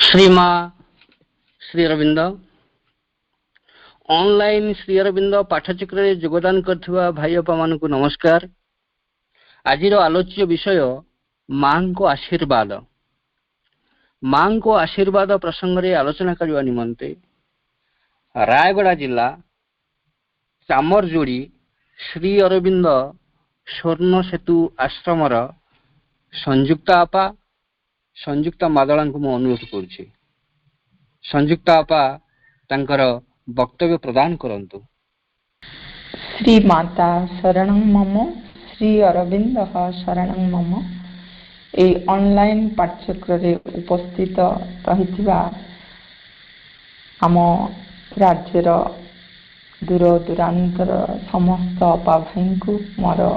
श्रीमा Shri Arvind online Shri Arvind पाठचक्र योगदान करथिबा भाई अपा मानकु नमस्कार। आजिर आलोच्य विषय मां को आशीर्वाद। मां को आशीर्वाद प्रसंग रे आलोचना करबा निमंते रायगड़ा जिला चामरजोड़ी श्री अरविंद स्वर्ण सेतु आश्रमर संयुक्ता आपा संयुक्ता मादला को अनुरोध करुछि। संयुक्ता आपा तांकर वक्तव्य प्रदान करंतु। श्री माता शरणं मम, श्री अरविंद शरणं मम। ए ऑनलाइन पाठ्यक्रम रे उपस्थित रहिथिबा आम राज्यर दूर दूरांतर समस्त अपा भाई को मोर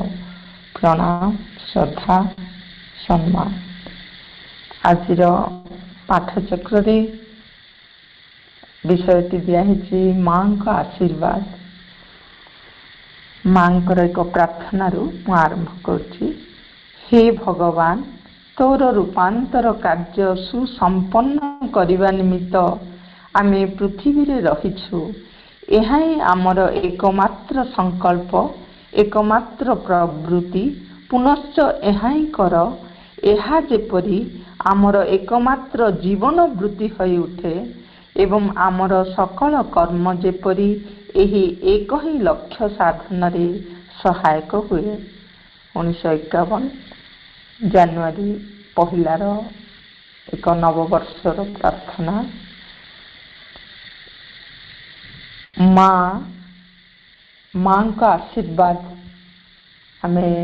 प्रणाम श्रद्धा सम्मान। आजिर पाठचक्र रे विषयटी दियाहिछि मां का आशीर्वाद। मां एक प्रार्थना आरंभ करुछि। हे भगवान, तोर रूपांतर कार्य सुसंपन्न करने निमित्त आमे पृथ्वी रे रहिछु। एहाई आमर एकमात्र संकल्प, एकमात्र प्रवृत्ति। पुनश्च एहाई कर, एहा जेपरि आमर एकमात्र जीवन वृत्ति होई उठे एवं आमर सकल कर्म जेपरि एही एक ही लक्ष्य साधन रे सहायक हुए। 1951 जानुआरी पहलार एक नववर्षर प्रार्थना। मां का आशीर्वाद हमें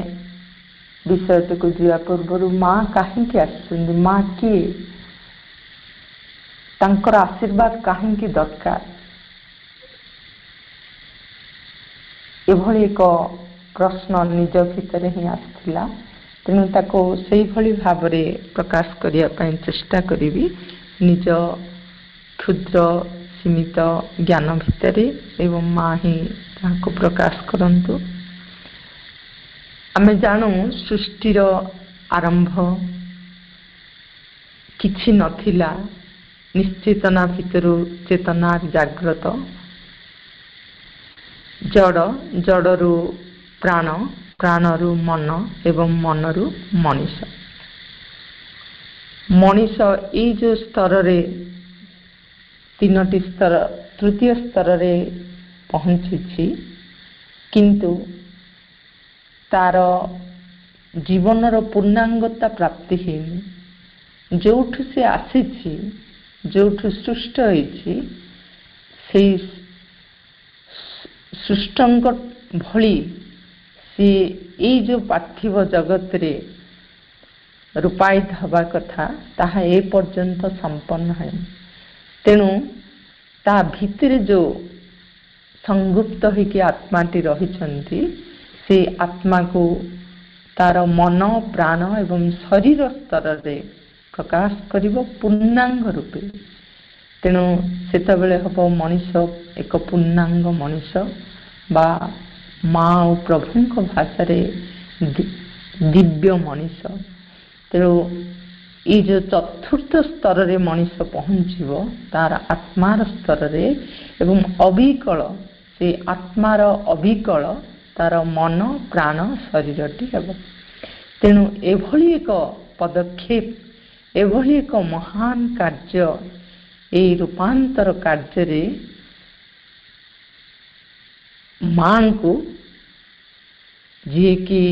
विषय को दिया पूर्व मां कहीं आसुंदी, मां किए, तांकर आशीर्वाद कहीं दरकार, एभली एक प्रश्न निज भितर ही आसला। तेणु ताको सेही भली भावरे प्रकाश करिया पई चेष्टा करिवि निज क्षुद्र सीमित ज्ञान भितरे एवं मां ही ताको प्रकाश करंतु। आमे जानू सृष्टिर आरंभ किछि नथिला, निश्चेतना भितरु चेतना जाग्रत, जड़, जड़रू प्राण, प्राणरू मन एवं मनरू मनीष। मनीष ये जो स्तर रे तीनोटी स्तर, तृतीय स्तर रे पहुंची, किंतु तार जीवनर पूर्णांगता प्राप्ति हेनी। जोठु से आसीछि, जोठु सृष्ट होइछि, सेई सृष्टंग भली सी ए जो पार्थिव जगत रे रूपायित हवा कथा ताहा ए पर्यंत संपन्न है। तेणु ता भितरे जो संगुप्त होइके आत्माटी रहिछंती, से आत्मा को तार मन प्राण एवं शरीर स्तर रे प्रकाश करिवो पूर्णांग रूपे। तेणु सेतबेले हबो मनीष एक पूर्णांग मनीष बा मां और प्रभु भाषा रे दिव्य मनीष। तेणु ये जो चतुर्थ स्तर रे मनीष पहुंचीबो तार आत्मार स्तर रे एवं अविकल से आत्मार अविकल तार मन प्राण शरीरटी हेब। तेणु एभली एक पदक्षेप, एभली एक महान कार्य, ए रूपांतर कार्य रे मां को जी की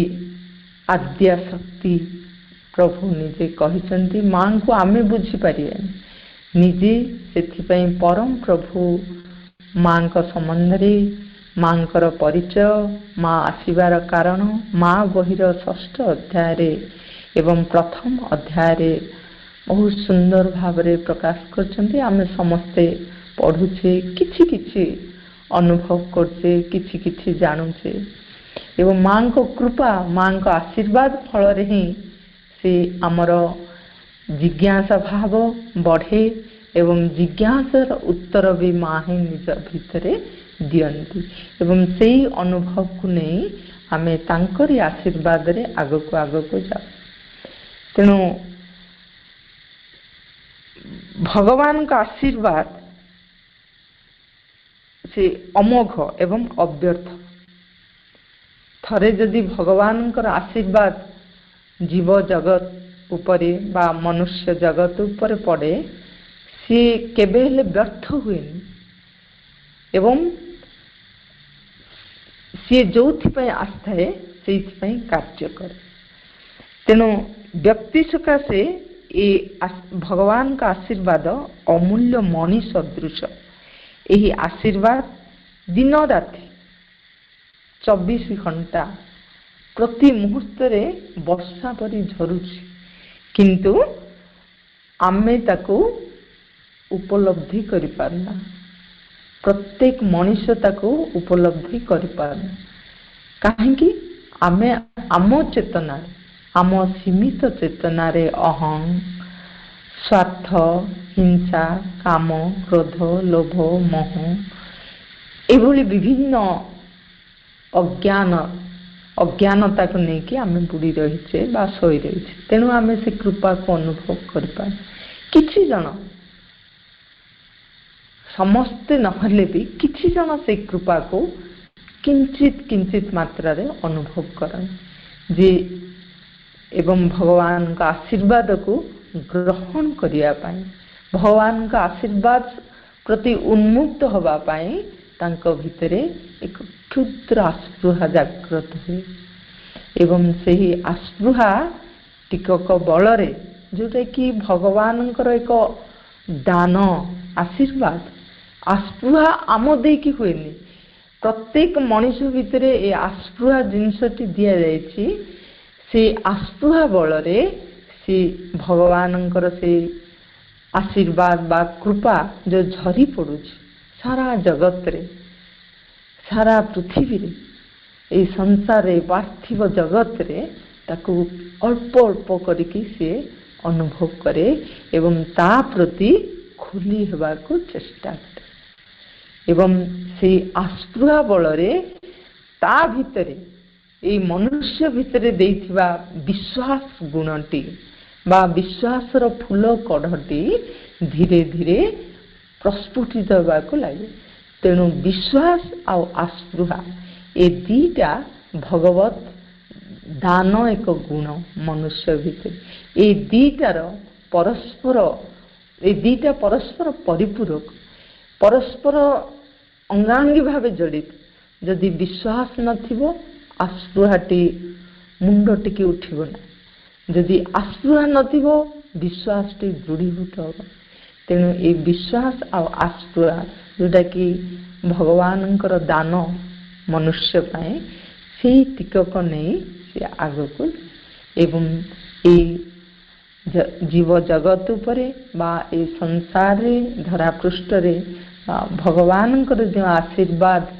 आद्या शक्ति प्रभु निजे कहिसंती, मां को आमे बुझी पारिए निजे। सेथिपई परम प्रभु मां का संबंध रे मांकर परिचय, मां आसीबार कारण मां बहिर 6ठ अध्याय रे एवं प्रथम अध्याय रे बहुत सुंदर भावरे प्रकाश करछंती। आमे समस्ते पढ़ुछे, किछि किछि अनुभव करछे, किछि किछि जानुछे एवं मां को कृपा, मां को आशीर्वाद फल रे ही से आमर जिज्ञासा भाव बढ़े एवं जिज्ञासार उत्तर भी मां ही निज भितरे दियंती एवं सेही अनुभव को नहीं आमे तांकरी आशीर्वाद रे आगको आगको जाऊ। तेणु भगवान का आशीर्वाद से अमोघ एवं अव्यर्थ। थरे जदि भगवान का आशीर्वाद जीव जगत उपरे बा मनुष्य जगत उपरे पड़े सी केबे हेले व्यर्थ हुएनि एवं सी जो आस्थाए से कार्य करे। तेणु व्यक्ति सकाशे ये भगवान का आशीर्वाद अमूल्य मणि सदृश। यही आशीर्वाद दिन राति 24 घंटा प्रति मुहूर्त रे वर्षा परी झरुछि, किंतु आमे ताकू उपलब्धि करि पारना। प्रत्येक मनुष्य ताकू उपलब्धि करि पारना। काहेकि आमे आम चेतना आम सीमित चेतना रे अहं, स्वार्थ, हिंसा, काम, क्रोध, लोभ, मोह एभली विभिन्न अज्ञानता को लेकिन आम बुड़ी रहीचे बा सोई रहीचे। तेणु आम से कृपा को अनुभव कर पाए। किछि जन समस्ते नहले भी किछि जन से कृपा को किंचित किंचित मात्रा रे अनुभव करन जे एवं भगवान का आशीर्वाद को ग्रहण करिया पाए, भगवान का आशीर्वाद प्रति उन्मुक्त होबा पाए तांको भितरे एक क्षुद्र आस्पृहा जागृत हुए एवं सही आस्पृहा टिकक बलरे जोटा कि भगवान एक दान आशीर्वाद आस्पृहा आम देकी हुएनि। प्रत्येक मनुष्य भितरे ए आस्पृहा जिनसटी दिया जायछि। से आस्पृहा बलरे से भगवान से आशीर्वाद बा कृपा जो झरी पड़ुछि सारा जगत रे, सारा पृथ्वी रे, ए संसार रे, पार्थिव जगत रे ताकू अल्प अल्प करके से अनुभव करे एवं ता प्रति खुली हेबा को चेष्टा करे एवं से आस्पृहा बलरे ता भितरे ए मनुष्य भितरे देइथिबा विश्वास गुणटी बा विश्वास रो फूल कढ़टी धीरे धीरे प्रस्फुटित होबाको लागे। तेणु विश्वास आ आस्पृहा ए दीटा भगवत दान एक गुण मनुष्य भितर। ए दीटार परस्पर ए दीटा परस्पर परिपूरक, परस्पर अंगांगी भावे जड़ित। जदि विश्वास नथिबो आस्पृहाटी मुंड टिके उठिबो ना, जदि आस्पृहा नथिबो विश्वासटी दृढ़ीभूत होबो। तेणु ए विश्वास आ आस्पृहा जोटा कि भगवानंकर दान मनुष्य पाए से टिकक नहीं से आगको एवं ए जीव जगत उपरे बा ए संसार रे धरा पृष्ठ रे भगवानंकर जो आशीर्वाद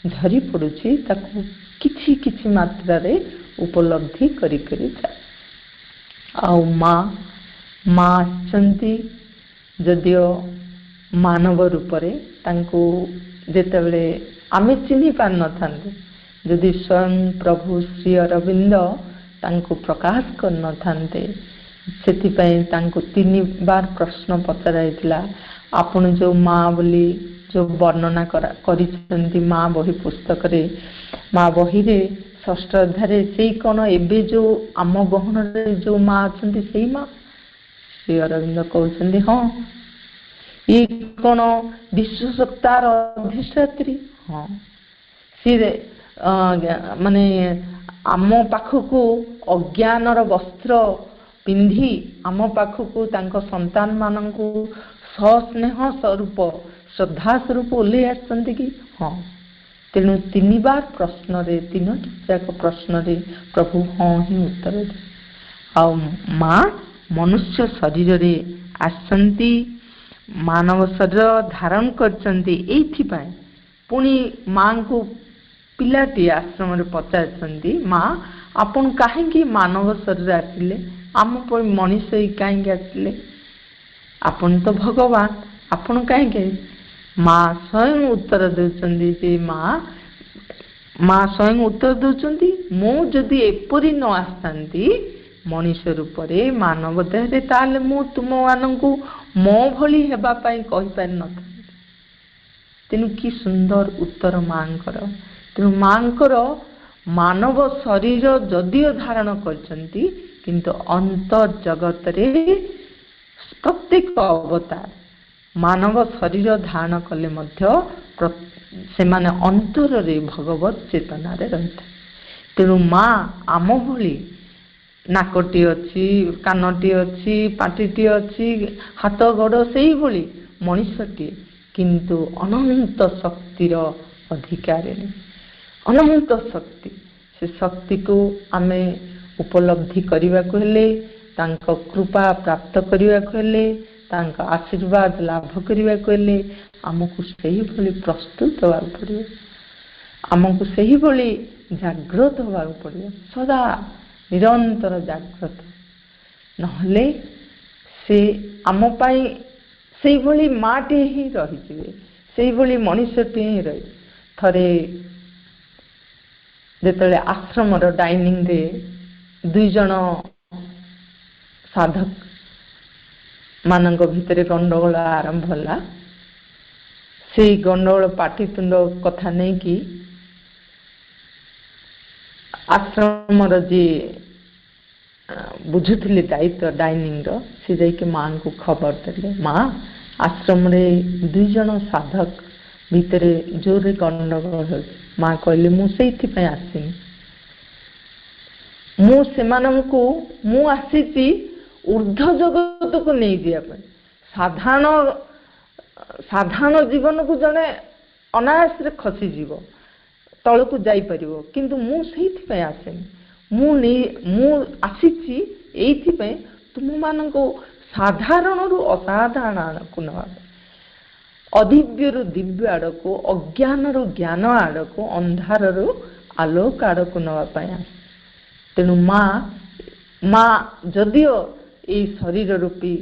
झरी पड़ुछि ताकू किछि किछि मात्रा रे उपलब्धि करी करी जाए। आउ माँ आछंती जदियो मानव रूप रे तांको जेतेबेले आमे चिन्हि पार न थांते, जदि स्वयं प्रभु श्री अरविंद तांको प्रकाश कर न थांते, सेतिपय तांको 3 बार प्रश्न पचराइतिला। आपण जो माँ बोली जो वर्णना करिसेंती माँ बही पुस्तक रे, माँ बही रे षष्ठ अध्याय से कोन एबे जो आम गहन रे जो माँ अछंती सेही माँ? श्री अरविंद कहउछंती हां। ये कोन विश्व सत्तार अधिष्ठात्री? हाँ। सी माने आम पाखकू अज्ञानर वस्त्र पिंधि आम पाखकू तांको संतान मानकू सस्नेह स्वरूप श्रद्धा स्वरूप ओल्हे आछंती कि? हाँ। तेणु 3 बार प्रश्न रे 3 जाक प्रश्न रे प्रभु हाँ ही उत्तर दे। आ माँ मनुष्य शरीर रे आछंती, मानव शरीर धारण करचंती। एथिपाई पुणी माँ को पिलाटी आश्रम रे पचारचंती, माँ आपण काहेकि मानव शरीर आसिले, आम पर मनुष्य काहेकि आसिले? आपण तो भगवान, आपण काहेकि? माँ स्वयं उत्तर देउचंदी जे माँ स्वयं उत्तर देउचंदी मु जदि एपरि न आसतांती ମଣିଷ ରୂପରେ ମାନବ ଦେହରେ, ତାହେଲେ ମୁଁ ତୁମମାନଙ୍କୁ ମୋ ଭଳି ହେବା ପାଇଁ କହିପାରିନଥାନ୍ତି। ତେଣୁ କି ସୁନ୍ଦର ଉତ୍ତର ମାଙ୍କର। ତେଣୁ ମାଙ୍କର ମାନବ ଶରୀର ଯଦିଓ ଧାରଣ କରିଛନ୍ତି, କିନ୍ତୁ ଅନ୍ତର୍ଜଗତରେ ପ୍ରତ୍ୟେକ ଅବତାର ମାନବ ଶରୀର ଧାରଣ କଲେ ମଧ୍ୟ ସେମାନେ ଅନ୍ତରରେ ଭଗବତ ଚେତନାରେ ରହିଥାଏ। ତେଣୁ ମା ଆମ ଭଳି ନାକଟି ଅଛି, କାନଟି ଅଛି, ପାଟିଟି ଅଛି, ହାତ ଗୋଡ଼ ସେଇଭଳି ମଣିଷଟିଏ, କିନ୍ତୁ ଅନନ୍ତ ଶକ୍ତିର ଅଧିକାରିଣୀ, ଅନନ୍ତ ଶକ୍ତି। ସେ ଶକ୍ତିକୁ ଆମେ ଉପଲବ୍ଧି କରିବାକୁ ହେଲେ, ତାଙ୍କ କୃପା ପ୍ରାପ୍ତ କରିବାକୁ ହେଲେ, ତାଙ୍କ ଆଶୀର୍ବାଦ ଲାଭ କରିବାକୁ ହେଲେ ଆମକୁ ସେହିଭଳି ପ୍ରସ୍ତୁତ ହେବାକୁ ପଡ଼ିବ, ଆମକୁ ସେହିଭଳି ଜାଗ୍ରତ ହେବାକୁ ପଡ଼ିବ, ସଦା ନିରନ୍ତର ଜାଗ୍ରତ। ନହେଲେ ସେ ଆମ ପାଇଁ ସେଇଭଳି ମାଟିଏ ହିଁ ରହିଯିବେ, ସେଇଭଳି ମଣିଷଟିଏ ହିଁ ରହି। ଥରେ ଯେତେବେଳେ ଆଶ୍ରମର ଡାଇନିଂରେ 2 ଜଣ ସାଧକ ମାନଙ୍କ ଭିତରେ ଗଣ୍ଡଗୋଳ ଆରମ୍ଭ ହେଲା, ସେଇ ଗଣ୍ଡଗୋଳ ପାଟିତୁଣ୍ଡ କଥା ନେଇକି ଆଶ୍ରମର ଯିଏ ବୁଝୁଥିଲେ ଦାୟିତ୍ୱ ଡାଇନିଂର, ସେ ଯାଇକି ମାଙ୍କୁ ଖବର ଦେଲେ, ମା ଆଶ୍ରମରେ 2 ଜଣ ସାଧକ ଭିତରେ ଜୋରରେ ଗଣ୍ଡଗୋଳ ହେଉଛି। ମା କହିଲେ, ମୁଁ ସେଇଥିପାଇଁ ଆସିନି, ମୁଁ ସେମାନଙ୍କୁ ମୁଁ ଆସିଛି ଊର୍ଦ୍ଧ୍ୱ ଜଗତକୁ ନେଇଯିବା ପାଇଁ। ସାଧାରଣ ଜୀବନକୁ ଜଣେ ଅନାୟାସରେ ଖସିଯିବ, ତଳକୁ ଯାଇପାରିବ, କିନ୍ତୁ ମୁଁ ସେଇଥିପାଇଁ ଆସିନି। ମୁଁ ଆସିଛି ଏଇଥିପାଇଁ ତୁମମାନଙ୍କୁ ସାଧାରଣରୁ ଅସାଧାରଣ ଆଡ଼କୁ ନେବା ପାଇଁ, ଅଦିବ୍ୟରୁ ଦିବ୍ୟ ଆଡ଼କୁ, ଅଜ୍ଞାନରୁ ଜ୍ଞାନ ଆଡ଼କୁ, ଅନ୍ଧାରରୁ ଆଲୋକ ଆଡ଼କୁ ନେବା ପାଇଁ ଆସେ। ତେଣୁ ମା ଯଦିଓ ଏଇ ଶରୀର ରୂପୀ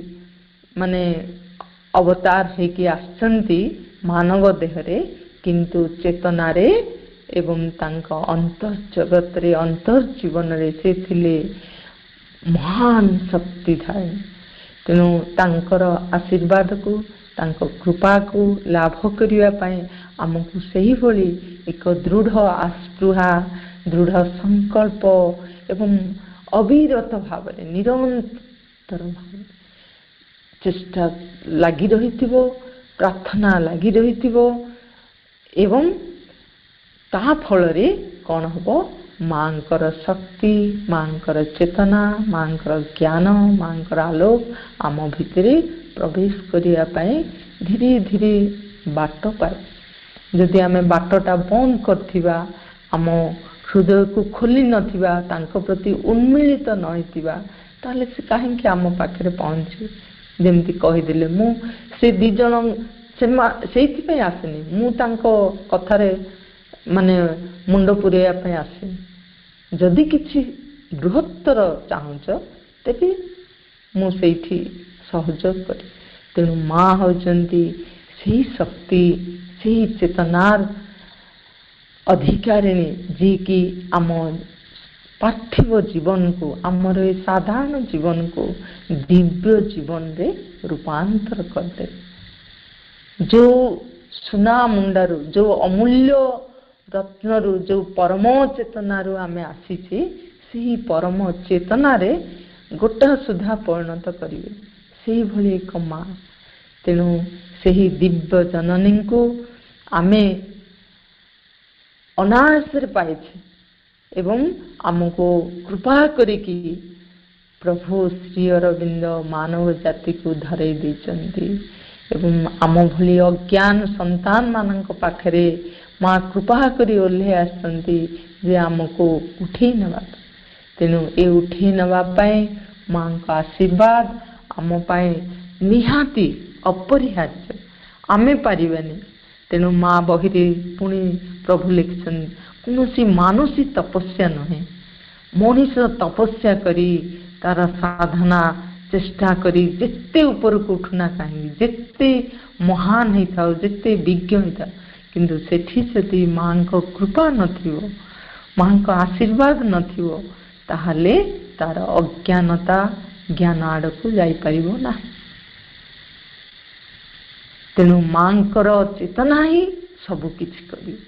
ଅବତାର ହେଇକି ଆସିଛନ୍ତି ମାନବ ଦେହରେ, କିନ୍ତୁ ଚେତନାରେ ଏବଂ ତାଙ୍କ ଅନ୍ତର୍ଜଗତରେ ଅନ୍ତର୍ଜୀବନରେ ସେ ଥିଲେ ମହାନ ଶକ୍ତିଧାରୀ। ତେଣୁ ତାଙ୍କର ଆଶୀର୍ବାଦକୁ, ତାଙ୍କ କୃପାକୁ ଲାଭ କରିବା ପାଇଁ ଆମକୁ ସେହିଭଳି ଏକ ଦୃଢ଼ ଆସ୍ପୃହା, ଦୃଢ଼ ସଂକଳ୍ପ ଏବଂ ଅବିରତ ଭାବରେ ନିରନ୍ତର ଭାବରେ ଚେଷ୍ଟା ଲାଗି ରହିଥିବ, ପ୍ରାର୍ଥନା ଲାଗି ରହିଥିବ। ଏବଂ ତା ଫଳରେ କ'ଣ ହେବ? ମାଙ୍କର ଶକ୍ତି, ମାଙ୍କର ଚେତନା, ମାଙ୍କର ଜ୍ଞାନ, ମାଙ୍କର ଆଲୋକ ଆମ ଭିତରେ ପ୍ରବେଶ କରିବା ପାଇଁ ଧୀରେ ଧୀରେ ବାଟ ପାଏ। ଯଦି ଆମେ ବାଟଟା ବନ୍ଦ କରିଥିବା, ଆମ ହୃଦୟକୁ ଖୋଲି ନଥିବା, ତାଙ୍କ ପ୍ରତି ଉନ୍ମିଳିତ ନ ହେଇଥିବା, ତାହେଲେ ସେ କାହିଁକି ଆମ ପାଖରେ ପହଞ୍ଚିବେ? ଯେମିତି କହିଦେଲେ, ମୁଁ ସେ 2 ଜଣ ସେଇଥିପାଇଁ ଆସିନି, ମୁଁ ତାଙ୍କ କଥାରେ ମୁଣ୍ଡ ପୁରେଇବା ପାଇଁ ଆସିନି। ଯଦି କିଛି ବୃହତ୍ତର ଚାହୁଁଛ, ତେବେ ମୁଁ ସେଇଠି ସହଯୋଗ କରେ। ତେଣୁ ମା ହେଉଛନ୍ତି ସେହି ଶକ୍ତି, ସେହି ଚେତନାର ଅଧିକାରିଣୀ, ଯିଏକି ଆମ ପାର୍ଥିବ ଜୀବନକୁ, ଆମର ଏ ସାଧାରଣ ଜୀବନକୁ ଦିବ୍ୟ ଜୀବନରେ ରୂପାନ୍ତର କରିଦେବେ। ଯେଉଁ ସୁନା ମୁଣ୍ଡାରୁ, ଯେଉଁ ଅମୂଲ୍ୟ ରତ୍ନରୁ, ଯେଉଁ ପରମ ଚେତନାରୁ ଆମେ ଆସିଛେ, ସେହି ପରମ ଚେତନାରେ ଗୋଟା ସୁଦ୍ଧା ପରିଣତ କରିବେ, ସେଇଭଳି ଏକ ମା। ତେଣୁ ସେହି ଦିବ୍ୟ ଜନନୀଙ୍କୁ ଆମେ ଅନାୟାସରେ ପାଇଛେ ଏବଂ ଆମକୁ କୃପା କରିକି ପ୍ରଭୁ ଶ୍ରୀ ଅରବିନ୍ଦ ମାନବ ଜାତିକୁ ଧରେଇ ଦେଇଛନ୍ତି। ଏବଂ ଆମ ଭଳି ଅଜ୍ଞାନ ସନ୍ତାନମାନଙ୍କ ପାଖରେ ମା କୃପା କରି ଓହ୍ଲେଇ ଆସିଛନ୍ତି ଯେ ଆମକୁ ଉଠେଇ ନେବା ପାଇଁ। ତେଣୁ ଏ ଉଠେଇ ନେବା ପାଇଁ ମାଙ୍କ ଆଶୀର୍ବାଦ ଆମ ପାଇଁ ନିହାତି ଅପରିହାର୍ଯ୍ୟ, ଆମେ ପାରିବାନି। ତେଣୁ ମା ବହିରେ ପୁଣି ପ୍ରଭୁ ଲେଖିଛନ୍ତି, କୌଣସି ମାନସୀ ତପସ୍ୟା ନୁହେଁ, ମଣିଷ ତପସ୍ୟା କରି ତାର ସାଧନା ଚେଷ୍ଟା କରି ଯେତେ ଉପରକୁ ଉଠୁନା କାହିଁକି, ଯେତେ ମହାନ ହେଇଥାଉ, ଯେତେ ବିଜ୍ଞ ହେଇଥାଉ, କିନ୍ତୁ ସେଠି ଯଦି ମାଙ୍କ କୃପା ନଥିବ, ମାଙ୍କ ଆଶୀର୍ବାଦ ନଥିବ, ତାହେଲେ ତାର ଅଜ୍ଞାନତା ଜ୍ଞାନ ଆଡ଼କୁ ଯାଇପାରିବ ନାହିଁ। ତେଣୁ ମାଙ୍କର ଚେତନା ହିଁ ସବୁ କିଛି କରିବ।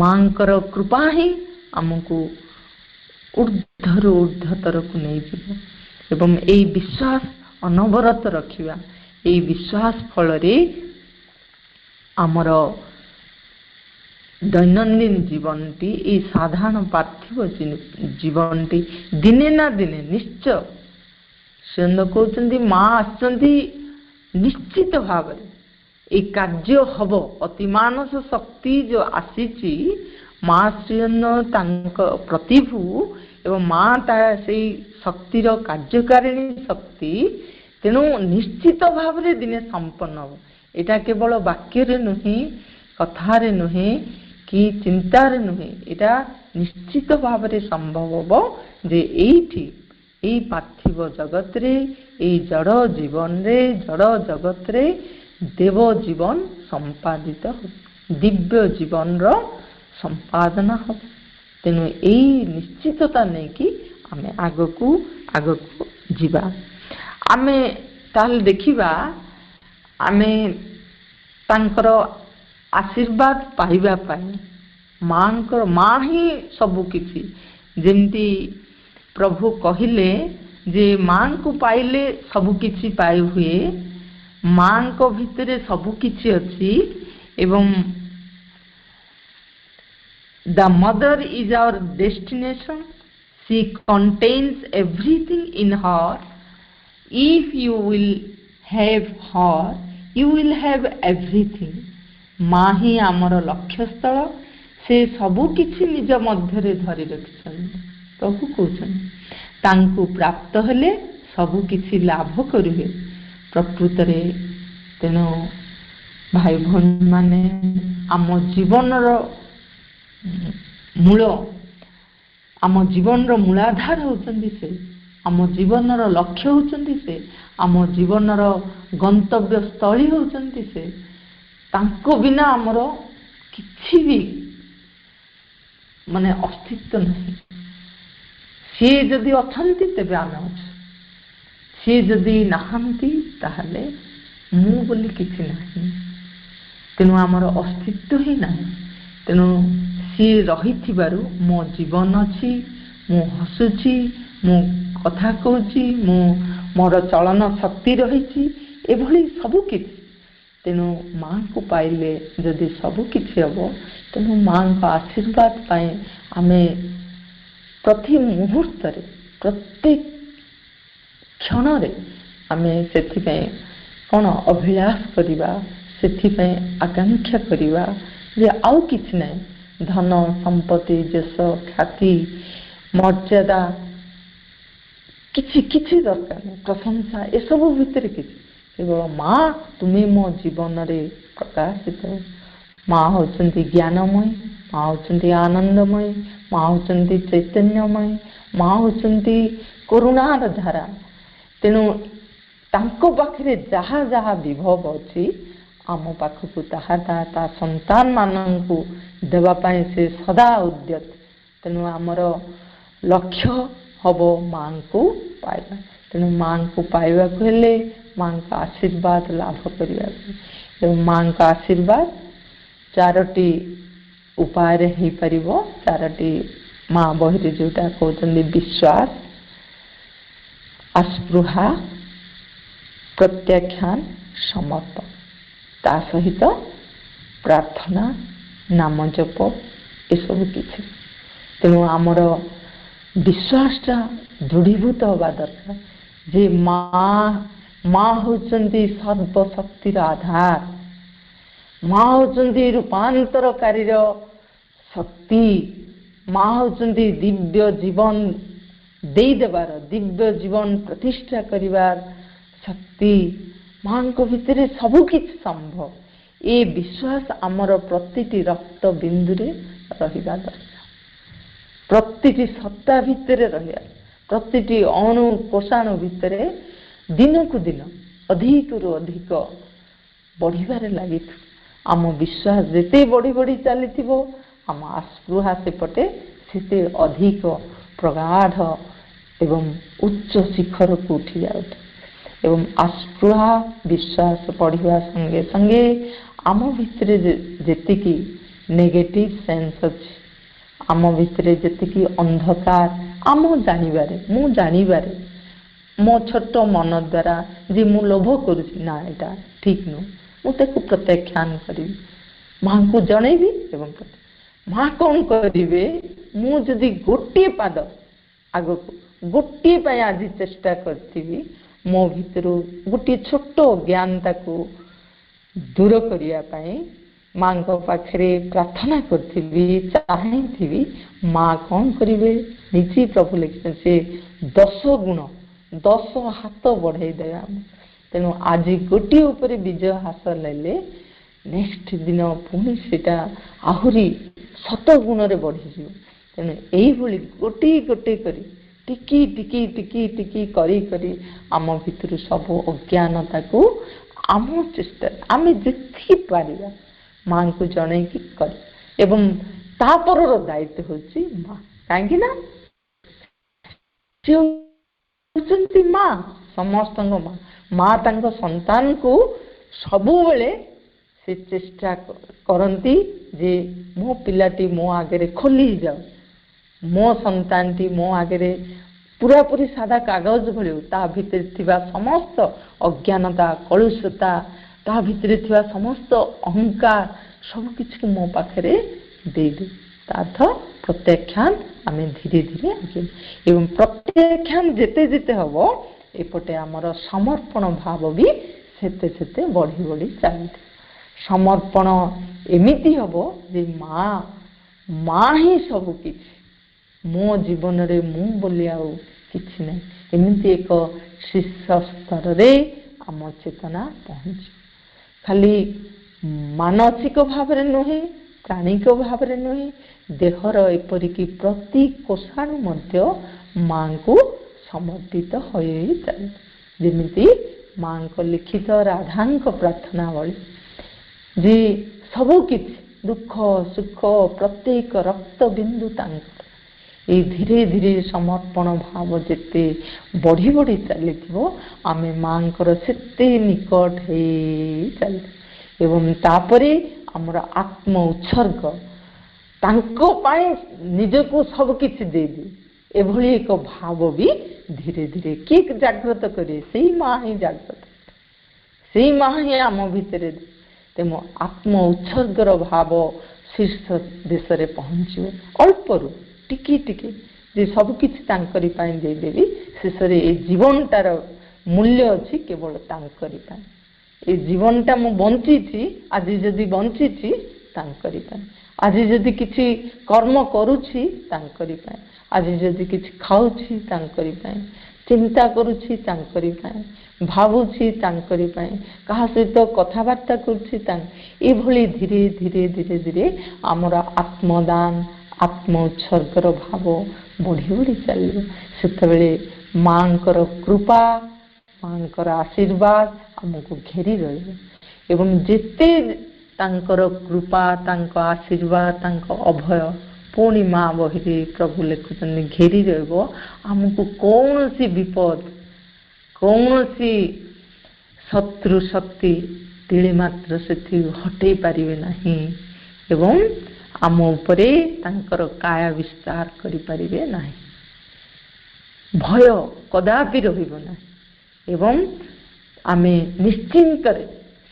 ମାଙ୍କର କୃପା ହିଁ ଆମକୁ ଊର୍ଦ୍ଧ୍ୱରୁ ଊର୍ଦ୍ଧ୍ୱତରକୁ ନେଇଯିବ। ଏବଂ ଏହି ବିଶ୍ୱାସ ଅନବରତ ରଖିବା। ଏହି ବିଶ୍ୱାସ ଫଳରେ ଆମର ଦୈନନ୍ଦିନ ଜୀବନଟି, ଏହି ସାଧାରଣ ପାର୍ଥିବ ଜୀବନଟି ଦିନେ ନା ଦିନେ ନିଶ୍ଚୟ, ସେ କହୁଛନ୍ତି ମା ଆସିଛନ୍ତି ନିଶ୍ଚିତ ଭାବରେ এই କାର୍ଯ୍ୟ ହବ। ଅତିମାନସ ଶକ୍ତି ଯେଉଁ ଆସିଛି, ମା ଶ୍ରୀଜନ ତାଙ୍କ ପ୍ରତିଭୁ ଏବଂ ମା ସେଇ ଶକ୍ତିର କାର୍ଯ୍ୟକାରିଣୀ ଶକ୍ତି। ତେଣୁ ନିଶ୍ଚିତ ଭାବରେ ଦିନେ ସମ୍ପନ୍ନ ହେବ। ଏଇଟା କେବଳ ବାକ୍ୟରେ ନୁହେଁ, କଥାରେ ନୁହେଁ କି ଚିନ୍ତାରେ ନୁହେଁ, ଏଇଟା ନିଶ୍ଚିତ ଭାବରେ ସମ୍ଭବ ହେବ ଯେ ଏଇଠି এই ପାର୍ଥିବ ଜଗତରେ, এই ଜଡ଼ ଜୀବନରେ, ଜଡ଼ ଜଗତରେ ଦେବ ଜୀବନ ସମ୍ପାଦିତ ହେବ, ଦିବ୍ୟ ଜୀବନର ସମ୍ପାଦନ ହେବ। ତେଣୁ ଏଇ ନିଶ୍ଚିତତା ନେଇକି ଆମେ ଆଗକୁ ଯିବା। ଆମେ ତାହେଲେ ଦେଖିବା, ଆମେ ତାଙ୍କର ଆଶୀର୍ବାଦ ପାଇବା ପାଇଁ ମା ହିଁ ସବୁ କିଛି। ଯେମିତି ପ୍ରଭୁ କହିଲେ ଯେ ମାଙ୍କୁ ପାଇଲେ ସବୁ କିଛି ପାଇ ହୁଏ, ମାଙ୍କ ଭିତରେ ସବୁ କିଛି ଅଛି। ଏବଂ the mother is our destination, she contains everything in her. If you will have her, you will have everything. ମା ହିଁ ଆମର ଲକ୍ଷ୍ୟସ୍ଥଳ, ସେ ସବୁ କିଛି ନିଜ ମଧ୍ୟରେ ଧରି ରଖିଛନ୍ତି। ପ୍ରଭୁ କହୁଛନ୍ତି ତାଙ୍କୁ ପ୍ରାପ୍ତ ହେଲେ ସବୁ କିଛି ଲାଭ କରିବେ ପ୍ରକୃତରେ। ତେଣୁ ଭାଇ ଭଉଣୀମାନେ, ଆମ ଜୀବନର ମୂଳ, ଆମ ଜୀବନର ମୂଳାଧାର ହେଉଛନ୍ତି ସେ, ଆମ ଜୀବନର ଲକ୍ଷ୍ୟ ହେଉଛନ୍ତି ସେ, ଆମ ଜୀବନର ଗନ୍ତବ୍ୟ ସ୍ଥଳୀ ହେଉଛନ୍ତି ସେ। ତାଙ୍କ ବିନା ଆମର କିଛି ବି ଅସ୍ତିତ୍ୱ ନାହିଁ। ସିଏ ଯଦି ଅଛନ୍ତି ତେବେ ଆମେ ଅଛୁ, ସିଏ ଯଦି ନାହାନ୍ତି ତାହେଲେ ମୁଁ ବୋଲି କିଛି ନାହିଁ। ତେଣୁ ଆମର ଅସ୍ତିତ୍ୱ ହିଁ ନାହିଁ। ତେଣୁ ସିଏ ରହିଥିବାରୁ ମୋ ଜୀବନ ଅଛି, ମୁଁ ହସୁଛି, ମୁଁ କଥା କହୁଛି, ମୋର ଚଳନ ଶକ୍ତି ରହିଛି, ଏଭଳି ସବୁ କିଛି। ତେଣୁ ମାଙ୍କୁ ପାଇଲେ ଯଦି ସବୁ କିଛି ହେବ, ତେଣୁ ମାଙ୍କ ଆଶୀର୍ବାଦ ପାଇଁ ଆମେ ପ୍ରତି ମୁହୂର୍ତ୍ତରେ, ପ୍ରତ୍ୟେକ କ୍ଷଣରେ ଆମେ ସେଥିପାଇଁ କ'ଣ ଅଭିଳାଷ କରିବା, ସେଥିପାଇଁ ଆକାଂକ୍ଷା କରିବା ଯେ ଆଉ କିଛି ନାହିଁ। ଧନ ସମ୍ପତ୍ତି, ଯଶ, ଖ୍ୟାତି, ମର୍ଯ୍ୟାଦା କିଛି ଦରକାର ନାହିଁ, ପ୍ରଶଂସା ଏସବୁ ଭିତରେ କିଛି। କେବଳ ମା ତୁମେ ମୋ ଜୀବନରେ ପ୍ରକାଶିତ। ମା ହେଉଛନ୍ତି ଜ୍ଞାନମୟ, ମା ହେଉଛନ୍ତି ଆନନ୍ଦମୟ, ମା ହେଉଛନ୍ତି ଚୈତନ୍ୟମୟ, ମା ହେଉଛନ୍ତି କରୁଣାର ଧାରା। ତେଣୁ ତାଙ୍କ ପାଖରେ ଯାହା ଯାହା ବିଭବ ଅଛି, ଆମ ପାଖକୁ ତାହା ତା ସନ୍ତାନମାନଙ୍କୁ ଦେବା ପାଇଁ ସେ ସଦା ଉଦ୍ୟତ। ତେଣୁ ଆମର ଲକ୍ଷ୍ୟ ହେବ ମାଙ୍କୁ ପାଇବା। ତେଣୁ ମାଙ୍କୁ ପାଇବାକୁ ହେଲେ ମାଙ୍କ ଆଶୀର୍ବାଦ ଲାଭ କରିବାକୁ। ଏବଂ ମାଙ୍କ ଆଶୀର୍ବାଦ 4ଟି ଉପାୟରେ ହେଇପାରିବ। 4ଟି ମା ବହିରେ ଯେଉଁଟା କହୁଛନ୍ତି ବିଶ୍ୱାସ, ଆସ୍ପୃହା, ପ୍ରତ୍ୟାଖ୍ୟାନ, ସମର୍ପଣ, ତା ସହିତ ପ୍ରାର୍ଥନା, ନାମ ଜପ, ଏସବୁ କିଛି। ତେଣୁ ଆମର ବିଶ୍ୱାସଟା ଦୃଢ଼ୀଭୂତ ହେବା ଦରକାର ଯେ ମା ହେଉଛନ୍ତି ସର୍ବଶକ୍ତିର ଆଧାର, ମା ହେଉଛନ୍ତି ରୂପାନ୍ତରକାରୀର ଶକ୍ତି, ମା ହେଉଛନ୍ତି ଦିବ୍ୟ ଜୀବନ ଦେଇଦେବାର, ଦିବ୍ୟ ଜୀବନ ପ୍ରତିଷ୍ଠା କରିବାର ଶକ୍ତି। ମାଙ୍କ ଭିତରେ ସବୁ କିଛି ସମ୍ଭବ। ଏ ବିଶ୍ୱାସ ଆମର ପ୍ରତିଟି ରକ୍ତ ବିନ୍ଦୁରେ ରହିବା ଦରକାର, ପ୍ରତିଟି ସତ୍ତା ଭିତରେ ରହିବା, ପ୍ରତିଟି ଅଣୁ କୋଷାଣୁ ଭିତରେ ଦିନକୁ ଦିନ ଅଧିକରୁ ଅଧିକ ବଢ଼ିବାରେ ଲାଗିଥିବ। ଆମ ବିଶ୍ୱାସ ଯେତେ ବଢ଼ି ବଢ଼ି ଚାଲିଥିବ, ଆମ ଆସ୍ପୃହା ସେପଟେ ସେତେ ଅଧିକ ପ୍ରଗାଢ଼ ଏବଂ ଉଚ୍ଚ ଶିଖରକୁ ଉଠି ଯାଉଥାଏ ଏବଂ ଆସ୍ପୃହା ବିଶ୍ୱାସ ବଢ଼ିବା ସଙ୍ଗେ ସଙ୍ଗେ ଆମ ଭିତରେ ଯେତିକି ନେଗେଟିଭ୍ ସେନ୍ସ ଅଛି, ଆମ ଭିତରେ ଯେତିକି ଅନ୍ଧକାର, ମୁଁ ଜାଣିବାରେ ମୋ ଛୋଟ ମନ ଦ୍ୱାରା ଯେ ମୁଁ ଲୋଭ କରୁଛି, ନା ଏଇଟା ଠିକ୍ ନୁହେଁ, ମୁଁ ତାକୁ ପ୍ରତ୍ୟାଖ୍ୟାନ କରିବି, ମାଙ୍କୁ ଜଣେଇବି। ଏବଂ ମା କ'ଣ କରିବେ, ମୁଁ ଯଦି ଗୋଟିଏ ପାଦ ଆଗକୁ, ଗୋଟିଏ ପାଇଁ ଆଜି ଚେଷ୍ଟା କରିଥିବି, ମୋ ଭିତରୁ ଗୋଟିଏ ଛୋଟ ଜ୍ଞାନଟାକୁ ଦୂର କରିବା ପାଇଁ ମାଙ୍କ ପାଖରେ ପ୍ରାର୍ଥନା କରିଥିବି, ଚାହିଁଥିବି, ମା କ'ଣ କରିବେ, ନିଜେ ପ୍ରଭୁ ଲେଖିଛନ୍ତି, ସେ 10 ଗୁଣ 10 ହାତ ବଢ଼େଇ ଦେବେ ଆମ। ତେଣୁ ଆଜି ଗୋଟିଏ ଉପରେ ବିଜୟ ହାସଲ ହେଲେ ନେକ୍ସଟ ଦିନ ପୁଣି ସେଇଟା ଆହୁରି 7 ଗୁଣରେ ବଢ଼ିଯିବ। ତେଣୁ ଏଇଭଳି ଗୋଟିଏ ଗୋଟିଏ କରି ଟିକି ଟିକି ଟିକି ଟିକି କରି କରି ଆମ ଭିତରୁ ସବୁ ଅଜ୍ଞାନତାକୁ ଆମ ଚେଷ୍ଟାରେ ଆମେ ଯେତିକି ପାରିବା ମାଙ୍କୁ ଜଣେଇକି କରି। ଏବଂ ତାପରର ଦାୟିତ୍ୱ ହେଉଛି ମା, କାହିଁକି ନା ସେ ହେଉଛନ୍ତି ମା, ସମସ୍ତଙ୍କ ମା। ମା ତାଙ୍କ ସନ୍ତାନକୁ ସବୁବେଳେ ସେ ଚେଷ୍ଟା କରନ୍ତି ଯେ ମୋ ପିଲାଟି ମୋ ଆଗରେ ଖୋଲି ଯାଉ, ମୋ ସନ୍ତାନଟି ମୋ ଆଗରେ ପୁରାପୁରି ସାଦା କାଗଜ ଭଳି, ତା ଭିତରେ ଥିବା ସମସ୍ତ ଅଜ୍ଞାନତା, କଳୁଷତା, ତା ଭିତରେ ଥିବା ସମସ୍ତ ଅହଙ୍କାର ସବୁକିଛିକୁ ମୋ ପାଖରେ ଦେଇଦେଉ। ତା ଅର୍ଥ ପ୍ରତ୍ୟାଖ୍ୟାନ ଆମେ ଧୀରେ ଧୀରେ ଆଗେଇ, ଏବଂ ପ୍ରତ୍ୟାଖ୍ୟାନ ଯେତେ ଯେତେ ହେବ ଏପଟେ ଆମର ସମର୍ପଣ ଭାବ ବି ସେତେ ସେତେ ବଢ଼ି ବଢ଼ି ଚାଲିଥାଏ। ସମର୍ପଣ ଏମିତି ହେବ ଯେ ମା ହିଁ ସବୁ କିଛି, ମୋ ଜୀବନରେ ମୁଁ ବୋଲି ଆଉ କିଛି ନାହିଁ, ଏମିତି ଏକ ଶୀର୍ଷ ସ୍ତରରେ ଆମ ଚେତନା ପହଞ୍ଚିବ। ଖାଲି ମାନସିକ ଭାବରେ ନୁହେଁ, ପ୍ରାଣିକ ଭାବରେ ନୁହେଁ, ଦେହର ଏପରିକି ପ୍ରତି କୋଷାଣୁ ମଧ୍ୟ ମାଙ୍କୁ ସମର୍ପିତ ହୋଇ ଚାଲେ। ଯେମିତି ମାଙ୍କ ଲିଖିତ ରାଧାଙ୍କ ପ୍ରାର୍ଥନା ଭଳି ଯେ ସବୁ କିଛି ଦୁଃଖ ସୁଖ ପ୍ରତ୍ୟେକ ରକ୍ତ ବିନ୍ଦୁ ତାଙ୍କର, ଏଇ ଧୀରେ ଧୀରେ ସମର୍ପଣ ଭାବ ଯେତେ ବଢ଼ି ବଢ଼ି ଚାଲିଥିବ ଆମେ ମାଙ୍କର ସେତେ ନିକଟ ହେଇ ଚାଲିଥିବ। ଏବଂ ତାପରେ ଆମର ଆତ୍ମ ଉତ୍ସର୍ଗ, ତାଙ୍କ ପାଇଁ ନିଜକୁ ସବୁ କିଛି ଦେଇଦିଏ, ଏଭଳି ଏକ ଭାବ ବି ଧୀରେ ଧୀରେ କିଏ ଜାଗ୍ରତ କରେ, ସେଇ ମା ହିଁ ଜାଗ୍ରତ, ସେଇ ମା ହିଁ ଆମ ଭିତରେ। ତେଣୁ ଆତ୍ମ ଉତ୍ସର୍ଗର ଭାବ ଶୀର୍ଷ ଦେଶରେ ପହଞ୍ଚିବ, ଅଳ୍ପରୁ ଟିକେ ଟିକେ ଯେ ସବୁକିଛି ତାଙ୍କରି ପାଇଁ ଦେଇଦେବି। ଶେଷରେ ଏ ଜୀବନଟାର ମୂଲ୍ୟ ଅଛି କେବଳ ତାଙ୍କରି ପାଇଁ। ଏ ଜୀବନଟା ମୁଁ ବଞ୍ଚିଛି, ଆଜି ଯଦି ବଞ୍ଚିଛି ତାଙ୍କରି ପାଇଁ, ଆଜି ଯଦି କିଛି କର୍ମ କରୁଛି ତାଙ୍କରି ପାଇଁ, ଆଜି ଯଦି କିଛି ଖାଉଛି ତାଙ୍କରି ପାଇଁ, ଚିନ୍ତା କରୁଛି ତାଙ୍କରି ପାଇଁ, ଭାବୁଛି ତାଙ୍କରି ପାଇଁ, କାହା ସହିତ କଥାବାର୍ତ୍ତା କରୁଛି ଏଭଳି ଧୀରେ ଧୀରେ ଧୀରେ ଧୀରେ ଆମର ଆତ୍ମଦାନ, ଆତ୍ମ ଉତ୍ସର୍ଗର ଭାବ ବଢ଼ି ବଢ଼ି ଚାଲିବ। ସେତେବେଳେ ମାଙ୍କର କୃପା, ମାଙ୍କର ଆଶୀର୍ବାଦ ଆମକୁ ଘେରି ରହିବ। ଏବଂ ଯେତେ ତାଙ୍କର କୃପା, ତାଙ୍କ ଆଶୀର୍ବାଦ, ତାଙ୍କ ଅଭୟ ପୁଣି ମା ବହିରେ ପ୍ରଭୁ ଲେଖୁଛନ୍ତି ଘେରି ରହିବ, ଆମକୁ କୌଣସି ବିପଦ, କୌଣସି ଶତ୍ରୁ ଶକ୍ତି ତିଳେ ମାତ୍ର ସେଠି ହଟେଇ ପାରିବେ ନାହିଁ ଏବଂ ଆମ ଉପରେ ତାଙ୍କର କାୟା ବିସ୍ତାର କରିପାରିବେ ନାହିଁ। ଭୟ କଦାପି ରହିବ ନାହିଁ ଏବଂ ଆମେ ନିଶ୍ଚିନ୍ତରେ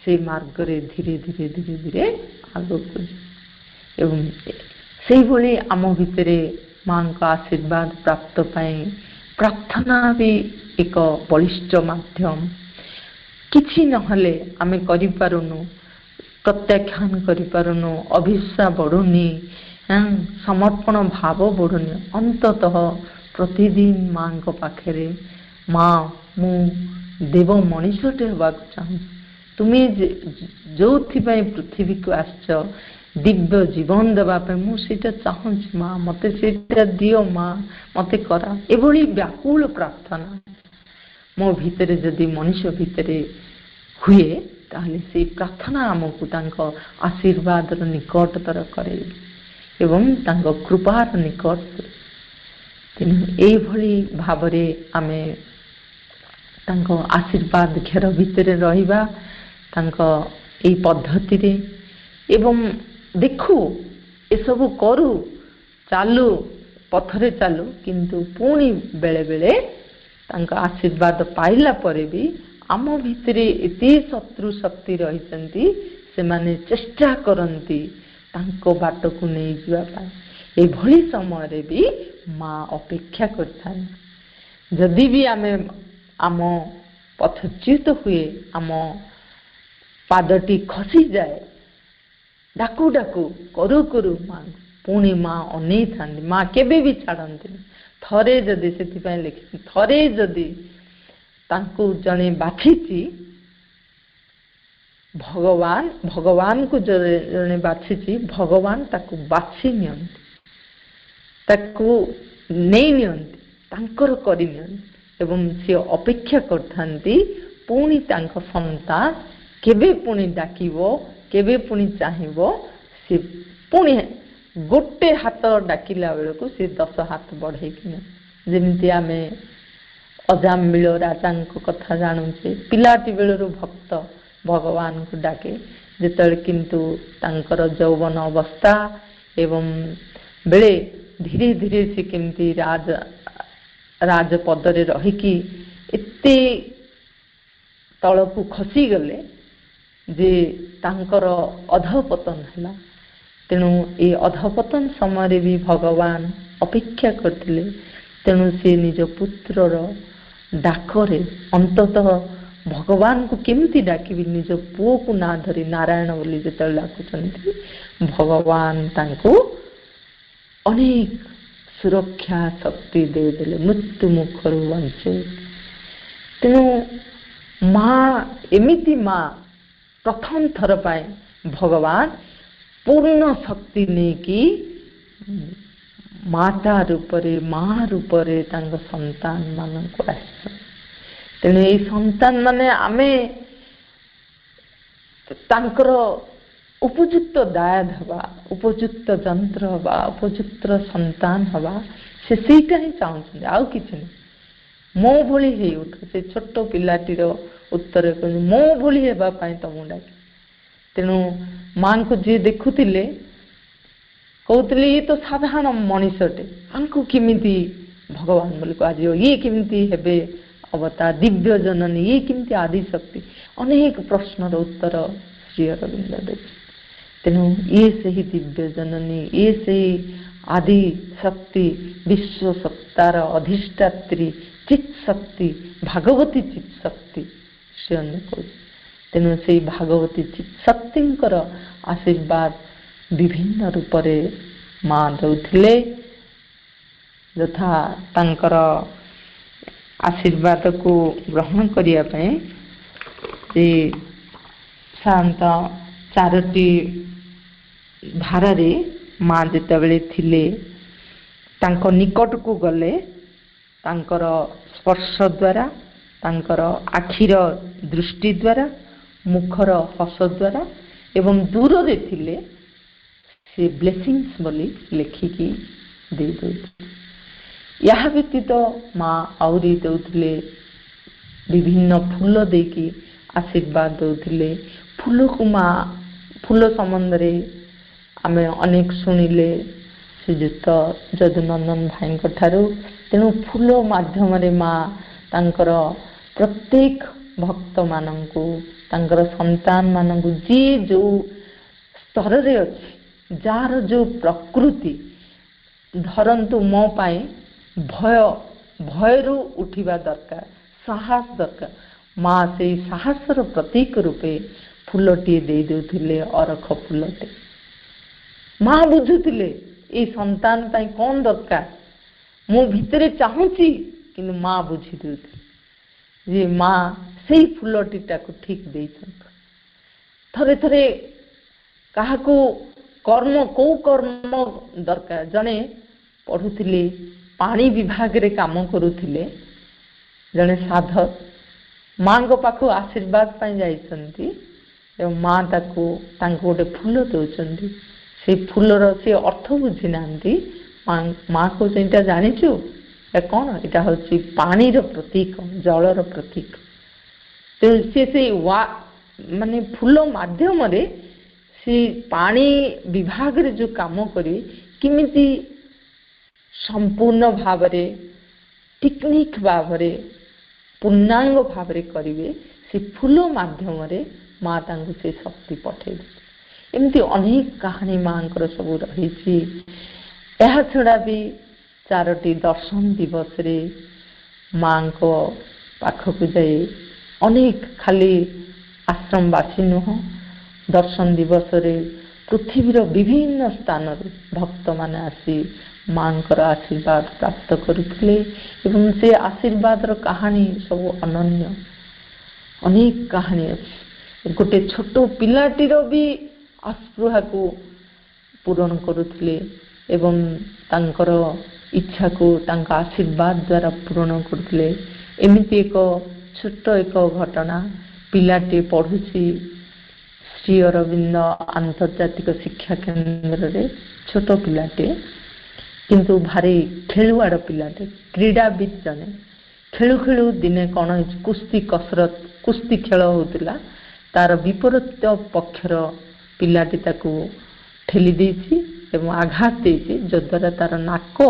ସେ ମାର୍ଗରେ ଧୀରେ ଧୀରେ ଧୀରେ ଧୀରେ ଆଗକୁ ଯିବୁ। ଏବଂ ସେଇଭଳି ଆମ ଭିତରେ ମାଙ୍କ ଆଶୀର୍ବାଦ ପ୍ରାପ୍ତ ପାଇଁ ପ୍ରାର୍ଥନା ବି ଏକ ବଳିଷ୍ଠ ମାଧ୍ୟମ। କିଛି ନହେଲେ ଆମେ କରିପାରୁନୁ, ପ୍ରତ୍ୟାଖ୍ୟାନ କରିପାରୁନୁ, ଅଭିପ୍ସା ବଢ଼ୁନି, ସମର୍ପଣ ଭାବ ବଢ଼ୁନି, ଅନ୍ତତଃ ପ୍ରତିଦିନ ମାଙ୍କ ପାଖରେ ମା ମୁଁ ଦେବ ମଣିଷଟେ ହେବାକୁ ଚାହୁଁଛି, ତୁମେ ଯୋଉଥିପାଇଁ ପୃଥିବୀକୁ ଆସିଛ ଦିବ୍ୟ ଜୀବନ ଦେବା ପାଇଁ, ମୁଁ ସେଇଟା ଚାହୁଁଛି ମା, ମୋତେ ସେଇଟା ଦିଅ ମା, ମୋତେ କରା। ଏଭଳି ବ୍ୟାକୁଳ ପ୍ରାର୍ଥନା ମୋ ଭିତରେ ଯଦି ମଣିଷ ଭିତରେ ହୁଏ ତାହେଲେ ସେଇ ପ୍ରାର୍ଥନା ଆମକୁ ତାଙ୍କ ଆଶୀର୍ବାଦର ନିକଟତର କରେଇବ ଏବଂ ତାଙ୍କ କୃପାର ନିକଟ। ତେଣୁ ଏଇଭଳି ଭାବରେ ଆମେ ତାଙ୍କ ଆଶୀର୍ବାଦ ଘେର ଭିତରେ ରହିବା, ତାଙ୍କ ଏଇ ପଦ୍ଧତିରେ, ଏବଂ ଦେଖୁ ଏସବୁ କରୁ, ଚାଲୁ, ପଥରେ ଚାଲୁ, କିନ୍ତୁ ପୁଣି ବେଳେ ବେଳେ ତାଙ୍କ ଆଶୀର୍ବାଦ ପାଇଲା ପରେ ବି ଆମ ଭିତରେ ଏତେ ଶତ୍ରୁ ଶକ୍ତି ରହିଛନ୍ତି, ସେମାନେ ଚେଷ୍ଟା କରନ୍ତି ତାଙ୍କ ବାଟକୁ ନେଇଯିବା ପାଇଁ। ଏଭଳି ସମୟରେ ବି ମା ଅପେକ୍ଷା କରିଥାନ୍ତି। ଯଦି ବି ଆମେ ଆମ ପଥଚ୍ୟୁତ ହୁଏ, ଆମ ପାଦଟି ଖସିଯାଏ, ଡାକୁ ଡାକୁ କରୁ କରୁ ମା ପୁଣି ମା ଅନେଇଥାନ୍ତି। ମା କେବେ ବି ଛାଡ଼ନ୍ତିନି। ଥରେ ଯଦି, ସେଥିପାଇଁ ଲେଖିଛି, ଥରେ ଯଦି ତାଙ୍କୁ ଜଣେ ବାଛିଛି, ଭଗବାନଙ୍କୁ ଜଣେ ବାଛିଛି, ଭଗବାନ ତାକୁ ବାଛି ନିଅନ୍ତି, ତାକୁ ନେଇ ନିଅନ୍ତି, ତାଙ୍କର କରିନିଅନ୍ତି, ଏବଂ ସେ ଅପେକ୍ଷା କରିଥାନ୍ତି ପୁଣି ତାଙ୍କ ସନ୍ତାନ କେବେ ପୁଣି ଡାକିବ, କେବେ ପୁଣି ଚାହିଁବ। ସେ ପୁଣି ଗୋଟେ ହାତ ଡାକିଲା ବେଳକୁ ସେ 10 ହାତ ବଢ଼େଇକି ନିଅ। ଯେମିତି ଆମେ ଅଜାମିଳ ରାଜାଙ୍କ କଥା ଜାଣୁଛେ, ପିଲାଟି ବେଳରୁ ଭକ୍ତ ଭଗବାନଙ୍କୁ ଡାକେ, ଯେତେବେଳେ କିନ୍ତୁ ତାଙ୍କର ଯୌବନ ଅବସ୍ଥା ଏବଂ ବେଳେ ଧୀରେ ଧୀରେ ସେ କେମିତି ରାଜପଦରେ ରହିକି ଏତେ ତଳକୁ ଖସିଗଲେ ଯେ ତାଙ୍କର ଅଧପତନ ହେଲା। ତେଣୁ ଏ ଅଧପତନ ସମୟରେ ବି ଭଗବାନ ଅପେକ୍ଷା କରିଥିଲେ। ତେଣୁ ସେ ନିଜ ପୁତ୍ରର ଡାକରେ ଅନ୍ତତଃ ଭଗବାନଙ୍କୁ କେମିତି ଡାକିବି, ନିଜ ପୁଅକୁ ନାଁ ଧରି ନାରାୟଣ ବୋଲି ଯେତେବେଳେ ଡାକୁଛନ୍ତି, ଭଗବାନ ତାଙ୍କୁ ଅନେକ ସୁରକ୍ଷା ଶକ୍ତି ଦେଇଦେଲେ, ମୃତ୍ୟୁ ମୁଖରୁ ବଞ୍ଚେଇ। ତେଣୁ ମା ଏମିତି ମା, ପ୍ରଥମ ଥର ପାଇଁ ଭଗବାନ ପୂର୍ଣ୍ଣ ଶକ୍ତି ନେଇକି ମାତା ରୂପରେ, ମା ରୂପରେ ତାଙ୍କ ସନ୍ତାନ ମାନଙ୍କୁ ଆସିଛନ୍ତି। ତେଣୁ ଏଇ ସନ୍ତାନ ମାନେ ଆମେ ତାଙ୍କର ଉପଯୁକ୍ତ ଦାୟାଦ ହେବା, ଉପଯୁକ୍ତ ଯନ୍ତ୍ର ହେବା, ଉପଯୁକ୍ତ ସନ୍ତାନ ହେବା, ସେ ସେଇଟା ହିଁ ଚାହୁଁଛନ୍ତି, ଆଉ କିଛି ନାହିଁ। ମୋ ଭଳି ହେଇ ଉଠ, ସେ ଛୋଟ ପିଲାଟିର ଉତ୍ତର କହିଲେ, ମୋ ଭଳି ହେବା ପାଇଁ ତମକୁ ଡାକେ। ତେଣୁ ମାଙ୍କୁ ଯିଏ ଦେଖୁଥିଲେ କହୁଥିଲେ, ଇଏ ତ ସାଧାରଣ ମଣିଷଟେ, ଆଙ୍କୁ କେମିତି ଭଗବାନ ବୋଲି କୁହାଯିବ, ଇଏ କେମିତି ହେବେ ଅବତାର, ଦିବ୍ୟ ଜନନୀ, ଇଏ କେମିତି ଆଦିଶକ୍ତି, ଅନେକ ପ୍ରଶ୍ନର ଉତ୍ତର ଶ୍ରୀ ଅରବିନ୍ଦ ଦେଉଛି। ତେଣୁ ଇଏ ସେହି ଦିବ୍ୟ ଜନନୀ, ଇଏ ସେହି ଆଦି ଶକ୍ତି, ବିଶ୍ୱ ସତ୍ତାର ଅଧିଷ୍ଠାତ୍ରୀ ଚିତ୍ ଶକ୍ତି, ଭାଗବତୀ ଚିତ୍ ଶକ୍ତି ଶ୍ରୀ ଅନ୍ୟ କହୁଛି। ତେଣୁ ସେହି ଭାଗବତୀ ଚିତ୍ ଶକ୍ତିଙ୍କର ଆଶୀର୍ବାଦ ବିଭିନ୍ନ ରୂପରେ ମା ଦେଉଥିଲେ। ଯଥା ତାଙ୍କର ଆଶୀର୍ବାଦକୁ ଗ୍ରହଣ କରିବା ପାଇଁ ସେ ସାଧାରଣତଃ 4ଟି ଧାରାରେ ମା ଯେତେବେଳେ ଥିଲେ, ତାଙ୍କ ନିକଟକୁ ଗଲେ ତାଙ୍କର ସ୍ପର୍ଶ ଦ୍ୱାରା, ତାଙ୍କର ଆଖିର ଦୃଷ୍ଟି ଦ୍ୱାରା, ମୁଖର ହସ ଦ୍ୱାରା, ଏବଂ ଦୂରରେ ଥିଲେ ସେ ବ୍ଲେସିଂସ୍ ବୋଲି ଲେଖିକି ଦେଇଦେଉଥିଲେ। ଏହା ବ୍ୟତୀତ ମା ଆହୁରି ଦେଉଥିଲେ, ବିଭିନ୍ନ ଫୁଲ ଦେଇକି ଆଶୀର୍ବାଦ ଦେଉଥିଲେ। ଫୁଲକୁ ମା, ଫୁଲ ସମ୍ବନ୍ଧରେ ଆମେ ଅନେକ ଶୁଣିଲେ ଶ୍ରୀଯୁକ୍ତ ଯଦୁନନ୍ଦନ ଭାଇଙ୍କ ଠାରୁ। ତେଣୁ ଫୁଲ ମାଧ୍ୟମରେ ମା ତାଙ୍କର ପ୍ରତ୍ୟେକ ଭକ୍ତମାନଙ୍କୁ, ତାଙ୍କର ସନ୍ତାନମାନଙ୍କୁ, ଯିଏ ଯେଉଁ ସ୍ତରରେ ଅଛି, ଯାହାର ଯେଉଁ ପ୍ରକୃତି, ଧରନ୍ତୁ ମୋ ପାଇଁ ଭୟରୁ ଉଠିବା ଦରକାର, ସାହସ ଦରକାର, ମା ସେଇ ସାହସର ପ୍ରତୀକ ରୂପେ ଫୁଲଟିଏ ଦେଇ ଦେଉଥିଲେ, ଅରଖ ଫୁଲଟେ। ମା ବୁଝୁଥିଲେ ଏଇ ସନ୍ତାନ ପାଇଁ କ'ଣ ଦରକାର, ମୁଁ ଭିତରେ ଚାହୁଁଛି, କିନ୍ତୁ ମା ବୁଝି ଦେଉଥିଲେ ଯେ ମା ସେଇ ଫୁଲଟିଟାକୁ ଠିକ୍ ଦେଇଛନ୍ତି। ଥରେ ଥରେ କାହାକୁ କର୍ମ, କେଉଁ କର୍ମ ଦରକାର, ଜଣେ ପଢ଼ୁଥିଲେ, ପାଣି ବିଭାଗରେ କାମ କରୁଥିଲେ, ଜଣେ ସାଧକ ମାଙ୍କ ପାଖକୁ ଆଶୀର୍ବାଦ ପାଇଁ ଯାଇଛନ୍ତି, ଏବଂ ମା ତାଙ୍କୁ ଗୋଟେ ଫୁଲ ଦେଉଛନ୍ତି। ସେ ଫୁଲର ସେ ଅର୍ଥ ବୁଝି ନାହାନ୍ତି। ମା କହୁଛନ୍ତି, ଏଇଟା ଜାଣିଛୁ, कौन एटा हूँ पानी प्रतीक, जलर प्रतीक। तो से माने फूल माध्यम से पानी विभाग रे जो काम करे किमिति संपूर्ण भाव टेक्निक भाव पूर्णांग भाव करेंगे, से फूल माध्यम माँ तांको से शक्ति पठे। एमती अनेक कहानी माँ सब रही। यह छड़ा भी 4टी दर्शन दिवस रे माँ को पाखक जाए अनेक खाली आश्रमवासी नुह, दर्शन दिवस रे पृथ्वीर विभिन्न स्थान भक्त माने आसी माँ आशीर्वाद प्राप्त करते। एवं से आशीर्वाद कहानी सब अनन्य, अनेक कहानी अच्छी। गोटे छोट पिलाटीर भी आस्पृहा को पूरण करुले एवं तांकर इच्छा को तांका आशीर्वाद द्वारा पूरण करते। एमती एक छोट एक घटना, पिलाटी पढ़ुची श्री अरविंद आंतर्जातिक शिक्षा केंद्र रे, छोट पिलाटे किंतु भारी खेलुआड़ पिलाटे, क्रीड़ाविद जने। खेलु खेलु दिने कौन कुस्ती कसरत कुस्ती खेल होतिला, तार विपरीत पक्षर पिलाटी ताकू ठेली देछि एवं आघात देछि, जद्वारा तार नाक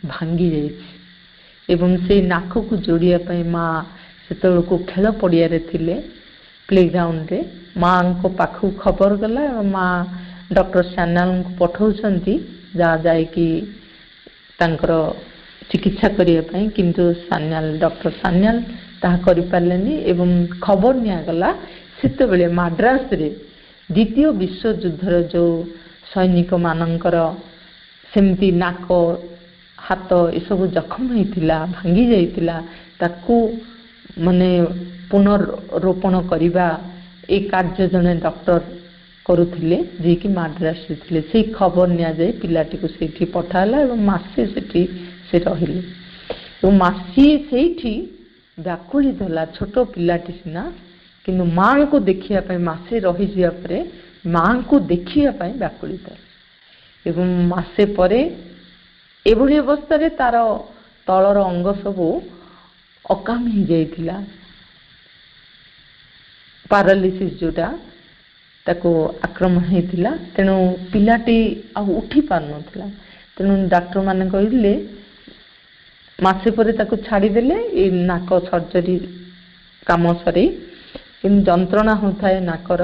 भांगी जाइछि। एवं से नाक को जोड़िया पई माँ सेतल को खेल पड़िया रे थिले, प्लेग्राउंड रे। माँ को पाखु खबर गला, माँ डॉक्टर सान्याल को पठाउछंती जा जाय कि तांकर चिकित्सा करिया पई, किंतु सान्याल डॉक्टर सान्याल ताहा करि पारलेनी। एवं खबर निया गला सेते बेले मद्रास रे द्वितीय विश्व युद्धर जो सैनिक मानकर सेमती नाक हाथ ए सब जखम होइतिला, भांगी जाइतिला, ताकू माने पुनर्रोपण करिबा ए कार्य जने डॉक्टर करुथिले, जे कि मद्रास रे थिले। से खबर निया जाय पिलाटी को सेठी पठाला एवं मासे सेठी से रहिले। तो मासी सेठी व्याकुली धला, छोट पिलाटी सिना, किंतु माँ को देखिया पई मासे रही जिया परे माँ को देखिया पई व्याकुली धला। एवं मासे परे एभली अवस्था रे तार तलर अंग सब अकाम हो जाइतिला, पैरालिसिस जोटा ताको आक्रमण होइतिला। तेणु पिलाटी आ उठी पार नथिला। तेणु डॉक्टर माने कहिले मासे परे ताको छाड़ी देले, ए नाक सर्जरी काम सरी, किंतु जंत्रणा होता नाकर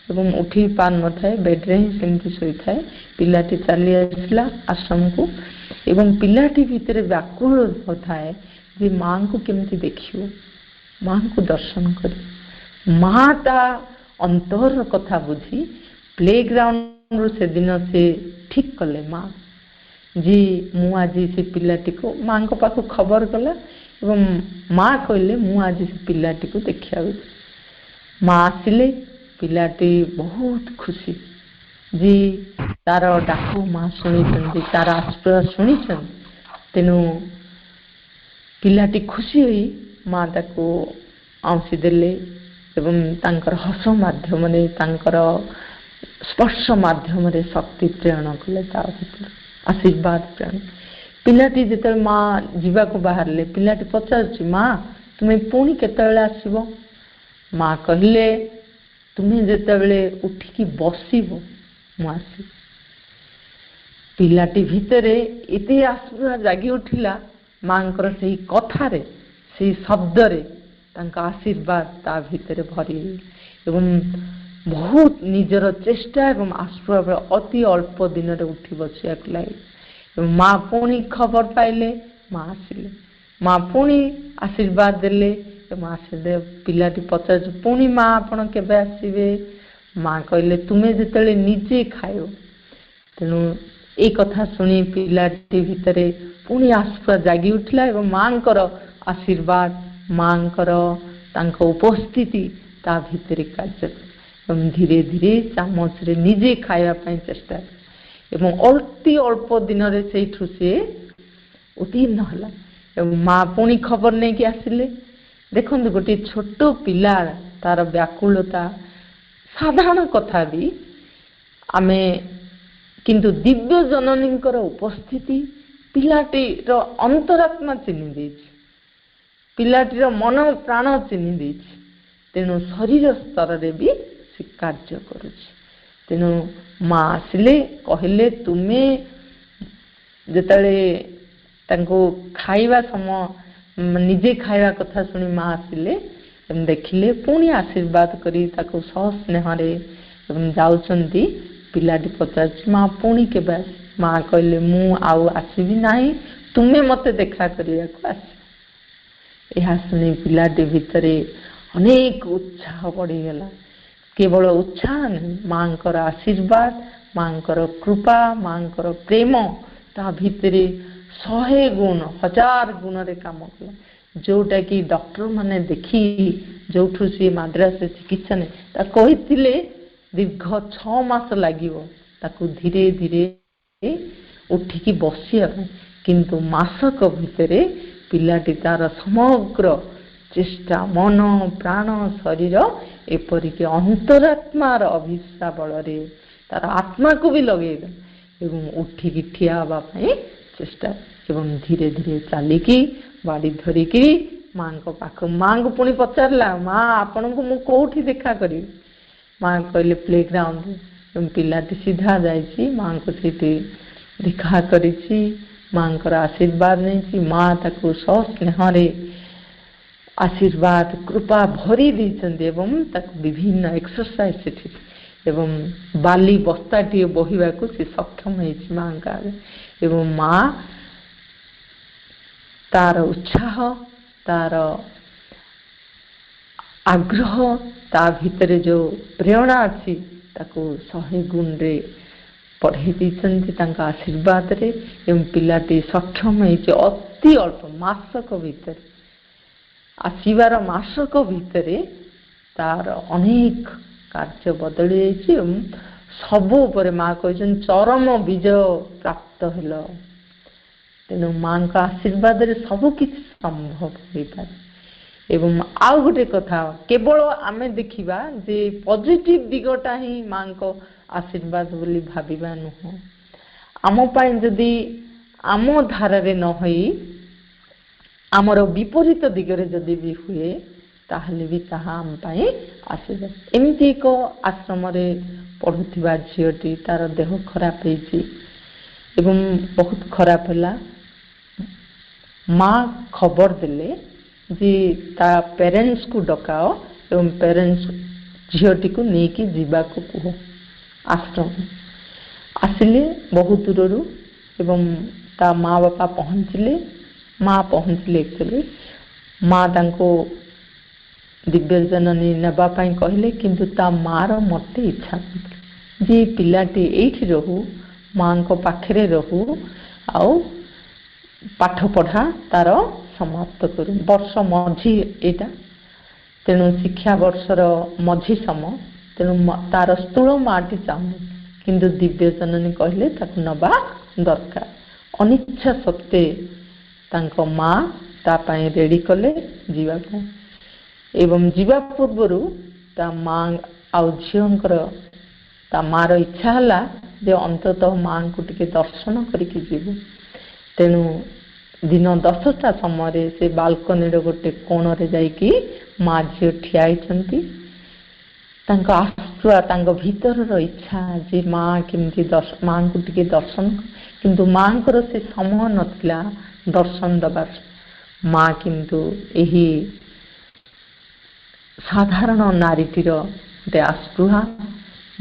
एवं उठी पार न थाए, बेड रे ही सेमती सोई थाए। पिलाटी चली आसला आश्रम को एवं पिलाटी भितर व्याकुल होता है जे माँ को केमती देखियो, माँ को दर्शन कर। माँ ता अंतर कथा बुझी प्लेग्राउंड से दिन से ठीक कले माँ जी मु आज से पिलाटी को माँ को पाख खबर गला एवं माँ कहले मु आज से पिलाटी को देखिया। माँ आसिले, पिलाटी बहुत खुशी जी तार डाक माँ शुणी, तार आश्रय शुणी। तेणु पिलाटी खुशी हुई माँ ताको आंसी देले एवं तांकर हस माध्यम तांकर स्पर्श माध्यम शक्ति प्रेरण कले, आशीर्वाद प्रेरण। पिलाटी जिते माँ जीवाक बाहर पिलाटी पचार माँ तुम्हें पुणी केतबेले आसीबो? माँ कहले तुम्हें जेतेबेले उठिकी बसिबो मु आसी। पिलाटी भितरे एते आश्रय जागी उठिला मांकर सेही कथारे सेही शब्दरे तांका आशीर्वाद ता भितरे भरी एवं बहुत निजर चेष्टा एवं आश्रय अति अल्प दिन रे उठी बसिया लगे। माँ पुणी खबर पाइले, माँ आसिले, माँ पुणी आशीर्वाद देले। आसिले पिलाटी पचार पुणी माँ आपण केबे आसीबे? माँ कहले तुमे जेतेले निजे खायो। तेणु ए कथा सुनी पिलाटी भितरे पुणी आश्रय जागी उठला एवं माँकर आशीर्वाद माँकर तांको उपस्थिति ता भितरे कार्य एवं धीरे धीरे चामच रे निजे खाया पई चेष्टा एवं अति अल्प दिन रे सेठु से उत्तीर्ण हला। एवं माँ पुणी खबर नहीं कि आसिले। देखंतु गोटे छोट पिला तार व्याकुलता साधारण कथा भी आमे किंतु दिव्य जननींकर उपस्थिति ପିଲାଟିର ଅନ୍ତରାତ୍ମା ଚିହ୍ନି ଦେଇଛି, ପିଲାଟିର ମନ ପ୍ରାଣ ଚିହ୍ନି ଦେଇଛି। ତେଣୁ ଶରୀର ସ୍ତରରେ ବି ସେ କାର୍ଯ୍ୟ କରୁଛି। ତେଣୁ ମା ଆସିଲେ କହିଲେ, ତୁମେ ଯେତେବେଳେ ତାଙ୍କୁ ଖାଇବା ସମୟ ନିଜେ ଖାଇବା କଥା ଶୁଣି ମା ଆସିଲେ ଦେଖିଲେ, ପୁଣି ଆଶୀର୍ବାଦ କରି ତାକୁ ସହ ସ୍ନେହରେ ଯାଉଛନ୍ତି। ପିଲାଟି ପଚାରୁଛି, ମା ପୁଣି କେବେ ଆସ? ମା କହିଲେ, ମୁଁ ଆଉ ଆସିବି ନାହିଁ, ତୁମେ ମୋତେ ଦେଖା କରିବାକୁ ଆସିବ। ଏହା ଶୁଣି ପିଲାଟି ଭିତରେ ଅନେକ ଉତ୍ସାହ ବଢ଼ିଗଲା। କେବଳ ଉତ୍ସାହ ନୁହେଁ, ମାଙ୍କର ଆଶୀର୍ବାଦ, ମାଙ୍କର କୃପା, ମାଙ୍କର ପ୍ରେମ ତା ଭିତରେ 100 ଗୁଣ 1000 ଗୁଣରେ କାମ କଲା। ଯୋଉଟାକି ଡକ୍ଟରମାନେ ଦେଖି ଯୋଉଠୁ ସେ ମାଦ୍ରାସରେ ଚିକିତ୍ସା ନେଇ ତା କହିଥିଲେ ଦୀର୍ଘ 6 ମାସ ଲାଗିବ ତାକୁ ଧୀରେ ଧୀରେ ଉଠିକି ବସିବା ପାଇଁ, କିନ୍ତୁ ମାସକ ଭିତରେ ପିଲାଟି ତାର ସମଗ୍ର ଚେଷ୍ଟା, ମନ ପ୍ରାଣ ଶରୀର ଏପରିକି ଅନ୍ତରାତ୍ମାର ଅଭିଷ୍ଠା ବଳରେ ତାର ଆତ୍ମାକୁ ବି ଲଗେଇଦେଲା ଏବଂ ଉଠିକି ଠିଆ ହେବା ପାଇଁ ଚେଷ୍ଟା ଏବଂ ଧୀରେ ଧୀରେ ଚାଲିକି ବାଡ଼ି ଧରିକି ମାଙ୍କ ପାଖକୁ, ମାଙ୍କୁ ପୁଣି ପଚାରିଲା, ମା ଆପଣଙ୍କୁ ମୁଁ କୋଉଠି ଦେଖା କରିବି? ମା କହିଲେ ପ୍ଲେଗ୍ରାଉଣ୍ଡ। ଏବଂ ପିଲାଟି ସିଧା ଯାଇଛି ମାଙ୍କୁ ସେଇଠି ଦେଖା କରିଛି, ମାଙ୍କର ଆଶୀର୍ବାଦ ନେଇଛି। ମା ତାକୁ ସସ୍ନେହରେ ଆଶୀର୍ବାଦ କୃପା ଭରି ଦେଇଛନ୍ତି ଏବଂ ତାକୁ ବିଭିନ୍ନ ଏକ୍ସରସାଇଜ ସେଠି ଏବଂ ବାଲି ବସ୍ତାଟିଏ ବୋହିବାକୁ ସେ ସକ୍ଷମ ହେଇଛି ମାଙ୍କ ଆଗରେ। ଏବଂ ମା ତାର ଉତ୍ସାହ, ତାର ଆଗ୍ରହ, ତା ଭିତରେ ଯୋଉ ପ୍ରେରଣା ଅଛି ତାକୁ 100 ଗୁଣରେ ପଢ଼େଇ ଦେଇଛନ୍ତି ତାଙ୍କ ଆଶୀର୍ବାଦରେ। ଏବଂ ପିଲାଟି ସକ୍ଷମ ହେଇଛି ଅତି ଅଳ୍ପ ମାସକ ଭିତରେ, ଆସିବାର ମାସକ ଭିତରେ ତାର ଅନେକ କାର୍ଯ୍ୟ ବଦଳି ଯାଇଛି ଏବଂ ସବୁ ଉପରେ ମା କହିଛନ୍ତି ଚରମ ବିଜୟ ପ୍ରାପ୍ତ ହେଲ। ତେଣୁ ମାଙ୍କ ଆଶୀର୍ବାଦରେ ସବୁ କିଛି ସମ୍ଭବ ହୋଇପାରେ। ଏବଂ ଆଉ ଗୋଟେ କଥା, କେବଳ ଆମେ ଦେଖିବା ଯେ ପଜିଟିଭ ଦିଗଟା ହିଁ ମାଙ୍କ ଆଶୀର୍ବାଦ ବୋଲି ଭାବିବା ନୁହଁ। ଆମ ପାଇଁ ଯଦି ଆମ ଧାରାରେ ନ ହୋଇ ଆମର ବିପରୀତ ଦିଗରେ ଯଦି ବି ହୁଏ ତାହେଲେ ବି ତାହା ଆମ ପାଇଁ ଆଶୀର୍ବାଦ। ଏମିତି ଏକ ଆଶ୍ରମରେ ପଢ଼ୁଥିବା ଝିଅଟି, ତାର ଦେହ ଖରାପ ହେଇଛି ଏବଂ ବହୁତ ଖରାପ ହେଲା। ମା ଖବର ଦେଲେ ଯେ ତା ପ୍ୟାରେଣ୍ଟସକୁ ଡକାଅ ଏବଂ ପ୍ୟାରେଣ୍ଟସ ଝିଅଟିକୁ ନେଇକି ଯିବାକୁ କୁହ ଆଶ୍ରମ। ଆସିଲେ ବହୁ ଦୂରରୁ ଏବଂ ତା ମା ବାପା ପହଞ୍ଚିଲେ। ମା ପହଞ୍ଚିଲେ ଏକଚୁଆଲି ମା ତାଙ୍କୁ ଦିବ୍ୟଜନନୀ ନେବା ପାଇଁ କହିଲେ, କିନ୍ତୁ ତା ମାର ମୋଟେ ଇଚ୍ଛା ନଥିଲା ଯେ ପିଲାଟି ଏଇଠି ରହୁ, ମାଙ୍କ ପାଖରେ ରହୁ ଆଉ ପାଠ ପଢ଼ା ତାର ସମାପ୍ତ କରୁ। ବର୍ଷ ମଝି ଏଇଟା, ତେଣୁ ଶିକ୍ଷା ବର୍ଷର ମଝି ସମୟ, ତେଣୁ ତାର ସ୍ଥୂଳ ମାଟି ଚାହୁଁନି, କିନ୍ତୁ ଦିବ୍ୟଜନନୀ କହିଲେ ତାକୁ ନେବା ଦରକାର। ଅନିଚ୍ଛା ସତ୍ତ୍ୱେ ତାଙ୍କ ମା ତା ପାଇଁ ରେଡ଼ି କଲେ ଯିବା ପାଇଁ। ଏବଂ ଯିବା ପୂର୍ବରୁ ତା ମା ଆଉ ଝିଅଙ୍କର, ତା ମାର ଇଚ୍ଛା ହେଲା ଯେ ଅନ୍ତତଃ ମାଙ୍କୁ ଟିକେ ଦର୍ଶନ କରିକି ଯିବୁ। ତେଣୁ ଦିନ 10ଟା ସମୟରେ ସେ ବାଲକୋନିର ଗୋଟେ କୋଣରେ ଯାଇକି ମା ଝିଅ ଠିଆ ହେଇଛନ୍ତି। ତାଙ୍କ ଆଶା, ତାଙ୍କ ଭିତରର ଇଚ୍ଛା ଯେ ମା କେମିତି ମାଙ୍କୁ ଟିକେ ଦର୍ଶନ, କିନ୍ତୁ ମାଙ୍କର ସେ ସମୟ ନଥିଲା ଦର୍ଶନ ଦେବାର। ମା କିନ୍ତୁ ଏହି ସାଧାରଣ ନାରୀଟିର ଗୋଟେ ଆସ୍ପୃହା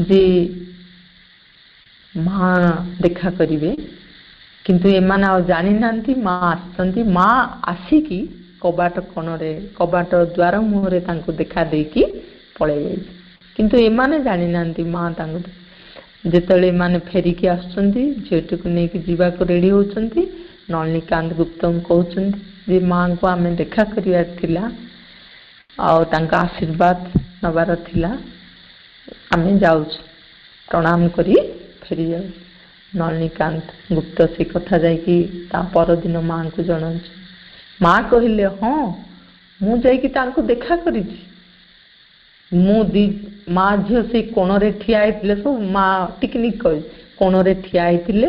ଯେ ମା ଦେଖା କରିବେ, କିନ୍ତୁ ଏମାନେ ଆଉ ଜାଣିନାହାନ୍ତି ମା ଆସିଛନ୍ତି। ମା ଆସିକି କବାଟ କୋଣରେ, କବାଟ ଦ୍ୱାର ମୁହଁରେ ତାଙ୍କୁ ଦେଖା ଦେଇକି ପଳେଇ ଯାଇଛି, କିନ୍ତୁ ଏମାନେ ଜାଣିନାହାନ୍ତି ମା ତାଙ୍କୁ। ଯେତେବେଳେ ଏମାନେ ଫେରିକି ଆସୁଛନ୍ତି, ଝିଅଟିକୁ ନେଇକି ଯିବାକୁ ରେଡ଼ି ହେଉଛନ୍ତି, ନଳିନୀକାନ୍ତ ଗୁପ୍ତଙ୍କୁ କହୁଛନ୍ତି ଯେ ମାଙ୍କୁ ଆମେ ଦେଖା କରିବାର ଥିଲା ଆଉ ତାଙ୍କ ଆଶୀର୍ବାଦ ନେବାର ଥିଲା, ଆମେ ଯାଉଛୁ, ପ୍ରଣାମ କରି ଫେରିଯାଉ। ନଳିନୀକାନ୍ତ ଗୁପ୍ତ ସେ କଥା ଯାଇକି ତା ପରଦିନ ମାଙ୍କୁ ଜଣାଉଛି। ମା କହିଲେ, ହଁ ମୁଁ ଯାଇକି ତାଙ୍କୁ ଦେଖା କରିଛି। ମା ଝିଅ ସେଇ କୋଣରେ ଠିଆ ହେଇଥିଲେ, ସବୁ ମା ଟିକନିକ କହି କୋଣରେ ଠିଆ ହେଇଥିଲେ